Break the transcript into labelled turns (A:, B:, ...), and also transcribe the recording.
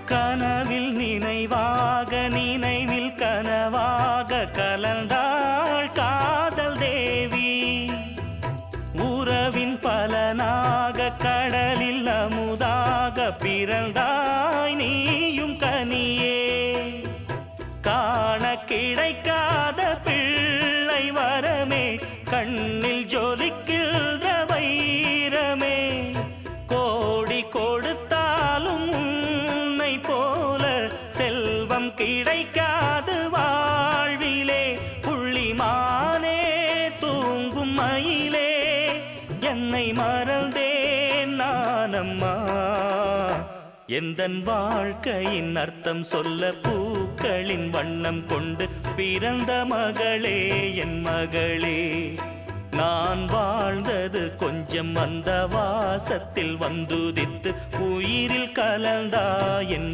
A: கனவில் நினைவாக நினைவில் கனவாக கலந்தாள் காதல் தேவி. உறவின் பலனாக கடலில் அமுதாக பிறந்தாய் நீயும் கனியே. காண கிடைக்காத பிள்ளை வரமே கண்ணில் ஜொலிக்கின்ற வைரமே. கோடி கொடுத்தாலும் உன்னை போல செல்வம் கிடைக்காது வாழ்விலே. புள்ளிமானே தூங்கும் மயிலே என்னை மறந்தேன் நானம்மா. எந்தன் வாழ்க்கையின் அர்த்தம் சொல்ல பூக்களின் வண்ணம் கொண்டு பிறந்த மகளே என் மகளே. நான் வாழ்ந்தது கொஞ்சம் அந்த வாசத்தில் வந்துதித்து உயிரில் கலந்தா என்